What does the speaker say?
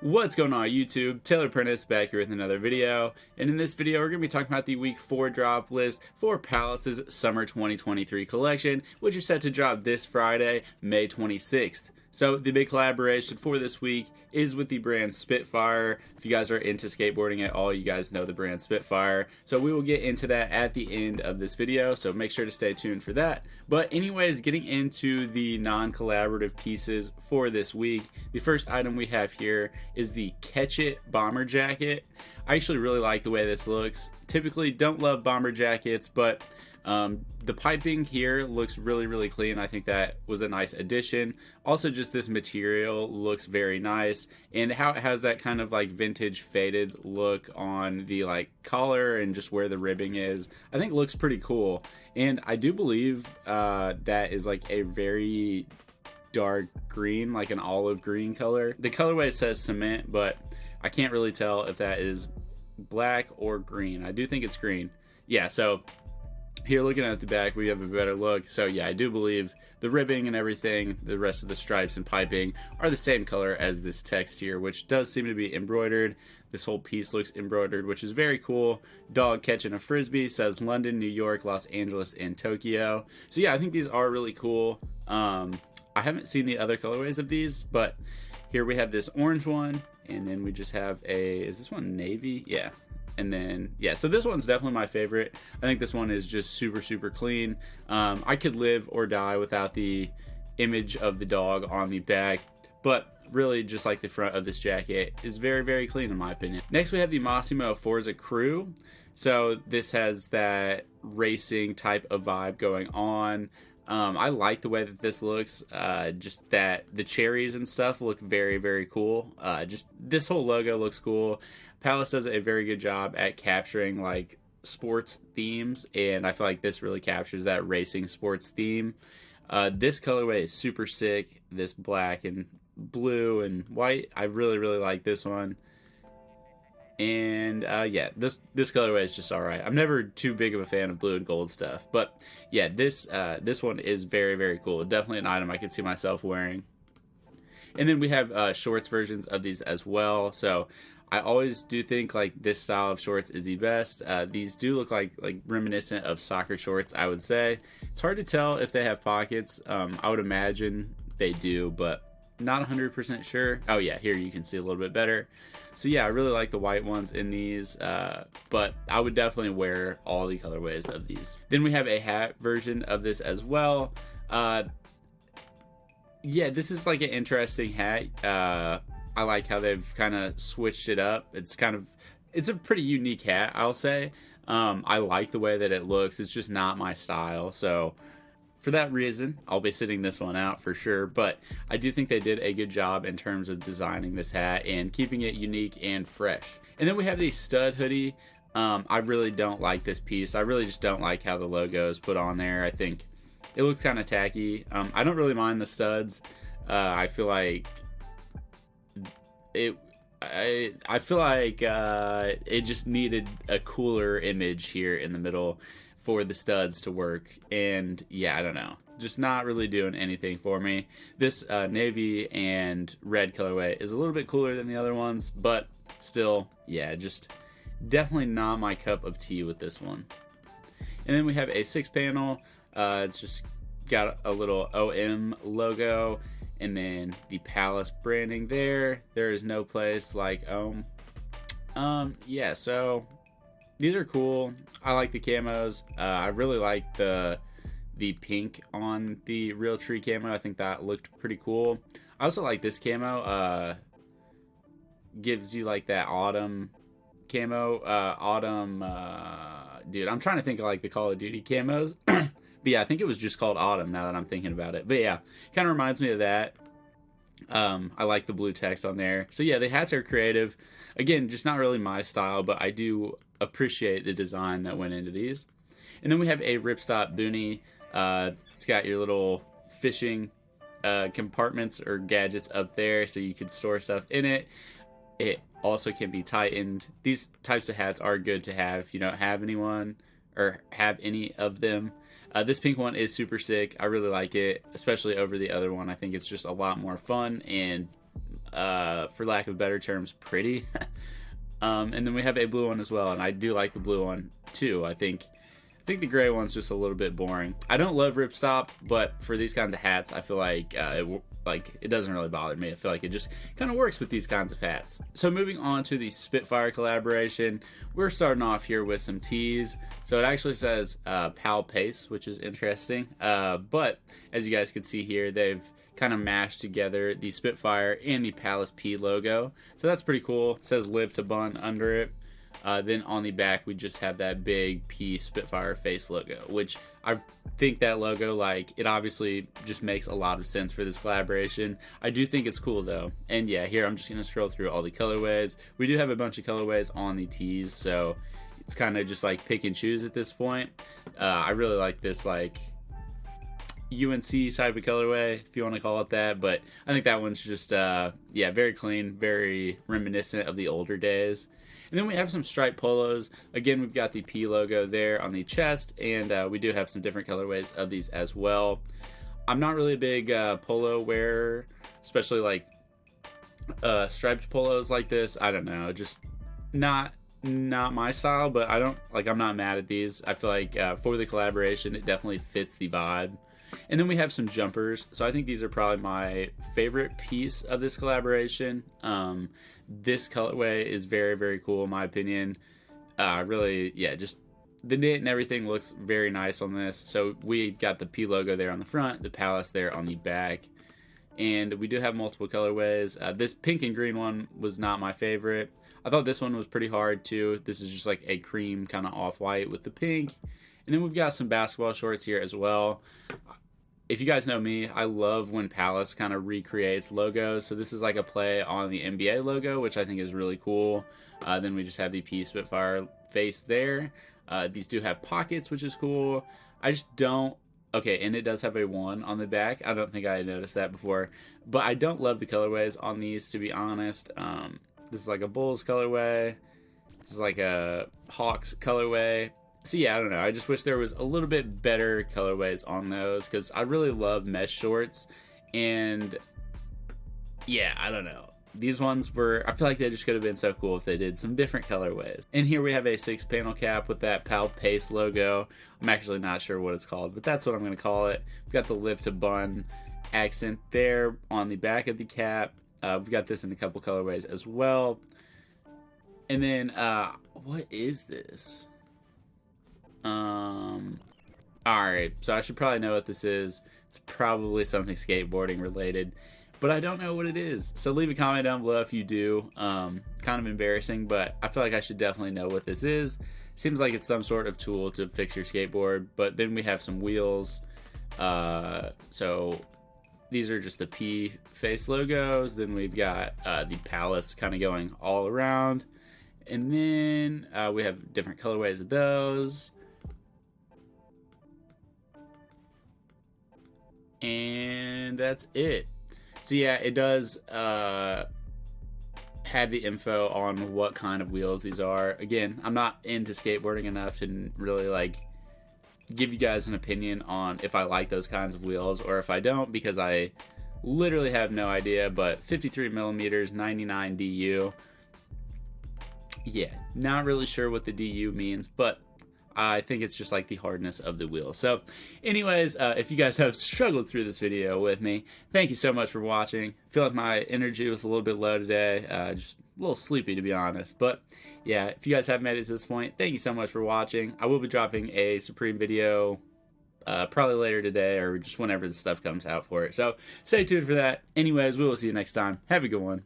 What's going on YouTube? Taylor Prentice back here with another video, and in this video we're going to be talking about the week 4 drop list for Palace's Summer 2023 collection, which is set to drop this Friday, May 26th. So the big collaboration for this week is with the brand Spitfire. If you guys are into skateboarding at all, you guys know the brand Spitfire. So we will get into that at the end of this video, so make sure to stay tuned for that. But anyways, getting into the non-collaborative pieces for this week, the first item we have here is the Catch It bomber jacket. I actually really like the way this looks. Typically don't love bomber jackets, but the piping here looks really clean. I think that was a nice addition. Also, just this material looks very nice, and how it has that kind of like vintage faded look on the like collar and just where the ribbing is, I think looks pretty cool. And I do believe that is like a very dark green, like an olive green color. The colorway says cement, but I can't really tell if that is black or green. I do think it's green. Yeah, so here looking at the back we have a better look. So yeah, I do believe the ribbing and everything, the rest of the stripes and piping are the same color as this text here, which does seem to be embroidered. This whole piece looks embroidered, which is very cool. Dog catching a frisbee, says London, New York, Los Angeles, and Tokyo. So yeah, I think these are really cool. I haven't seen the other colorways of these, but here we have this orange one, and then we just have is this one navy? Yeah. And then, yeah, so this one's definitely my favorite. I think this one is just super clean. I could live or die without the image of the dog on the back, but really just like the front of this jacket is very clean in my opinion. Next we have the Massimo Forza Crew. So this has that racing type of vibe going on. I like the way that this looks, just that the cherries and stuff look very cool. Just this whole logo looks cool. Palace does a very good job at capturing like sports themes, and I feel like this really captures that racing sports theme. This colorway is super sick. This black and blue and white, I really like this one. And yeah, this colorway is just all right. I'm never too big of a fan of blue and gold stuff, but yeah, this one is very cool. Definitely an item I could see myself wearing. And then we have shorts versions of these as well. So I always do think like this style of shorts is the best. These do look like reminiscent of soccer shorts, I would say. It's hard to tell if they have pockets. I would imagine they do, but not 100% sure. Oh yeah, here you can see a little bit better. So yeah, I really like the white ones in these, but I would definitely wear all the colorways of these. Then we have a hat version of this as well. Yeah, this is like an interesting hat. I like how they've kind of switched it up. It's a pretty unique hat, I'll say. I like the way that it looks. It's just not my style, so for that reason, I'll be sitting this one out for sure, but I do think they did a good job in terms of designing this hat and keeping it unique and fresh. And then we have the stud hoodie. I really don't like this piece. I really just don't like how the logo is put on there. I think it looks kind of tacky. I don't really mind the studs. I feel like it just needed a cooler image here in the middle for the studs to work, and yeah, I don't know, just not really doing anything for me. This navy and red colorway is a little bit cooler than the other ones, but still, yeah, just definitely not my cup of tea with this one. And then we have a 6-panel. It's just got a little OM logo, and then the Palace branding there. There is no place like yeah, so these are cool. I like the camos. I really like the pink on the Real Tree camo. I think that looked pretty cool. I also like this camo. Gives you like that autumn camo. Dude, I'm trying to think of like the Call of Duty camos. But yeah, I think it was just called autumn now that I'm thinking about it. But yeah, kind of reminds me of that. I like the blue text on there. So yeah, the hats are creative. Again, just not really my style, but I do appreciate the design that went into these. And then we have a ripstop boonie. It's got your little fishing compartments or gadgets up there, so you could store stuff in it. It also can be tightened. These types of hats are good to have if you don't have anyone or have any of them. This pink one is super sick. I really like it, especially over the other one. I think it's just a lot more fun and for lack of better terms, pretty. And then we have a blue one as well, and I do like the blue one too. I think the gray one's just a little bit boring. I don't love ripstop, but for these kinds of hats, I feel like it doesn't really bother me. I feel like it just kind of works with these kinds of hats. So moving on to the Spitfire collaboration, we're starting off here with some tees. So it actually says Pal Pace, which is interesting. But as you guys can see here, they've kind of mashed together the Spitfire and the Palace P logo. So that's pretty cool. It says Live to Bun under it. Then on the back, we just have that big P Spitfire face logo, which I think that logo, like, it obviously just makes a lot of sense for this collaboration. I do think it's cool though. And yeah, here I'm just going to scroll through all the colorways. We do have a bunch of colorways on the tees, so it's kind of just like pick and choose at this point. I really like this like UNC type of colorway, if you want to call it that, but I think that one's just yeah, very clean, very reminiscent of the older days. And then we have some striped polos. Again, we've got the P logo there on the chest, and we do have some different colorways of these as well. I'm not really a big polo wearer, especially like striped polos like this. I don't know, just not my style, but I'm not mad at these. I feel like for the collaboration, it definitely fits the vibe. And then we have some jumpers. So I think these are probably my favorite piece of this collaboration. This colorway is very, very cool in my opinion. Really, yeah, just the knit and everything looks very nice on this. So we've got the P logo there on the front, the Palace there on the back. And we do have multiple colorways. This pink and green one was not my favorite. I thought this one was pretty hard too. This is just like a cream kind of off-white with the pink. And then we've got some basketball shorts here as well. If you guys know me, I love when Palace kind of recreates logos. So this is like a play on the NBA logo, which I think is really cool. Then we just have the P Spitfire face there. These do have pockets, which is cool. I just don't... Okay, and it does have a 1 on the back. I don't think I had noticed that before. But I don't love the colorways on these, to be honest. This is like a Bulls colorway. This is like a Hawks colorway. So yeah, I don't know. I just wish there was a little bit better colorways on those, because I really love mesh shorts. And yeah, I don't know. These ones were, I feel like they just could have been so cool if they did some different colorways. And here we have a 6-panel cap with that Pal Pace logo. I'm actually not sure what it's called, but that's what I'm going to call it. We've got the Live to Bun accent there on the back of the cap. We've got this in a couple colorways as well. And then, what is this? Alright, so I should probably know what this is. It's probably something skateboarding related, but I don't know what it is. So leave a comment down below if you do. Kind of embarrassing, but I feel like I should definitely know what this is. Seems like it's some sort of tool to fix your skateboard. But then we have some wheels. So these are just the P face logos. Then we've got the Palace kind of going all around. And then we have different colorways of those. And that's it. So yeah, it does have the info on what kind of wheels these are. Again, I'm not into skateboarding enough to really like give you guys an opinion on if I like those kinds of wheels or if I don't, because I literally have no idea. But 53 millimeters, 99 DU. Yeah, not really sure what the DU means, but I think it's just like the hardness of the wheel. So anyways, if you guys have struggled through this video with me, thank you so much for watching. I feel like my energy was a little bit low today, just a little sleepy to be honest. But yeah, if you guys have made it to this point, thank you so much for watching. I will be dropping a Supreme video probably later today or just whenever the stuff comes out for it. So stay tuned for that. Anyways, we will see you next time. Have a good one.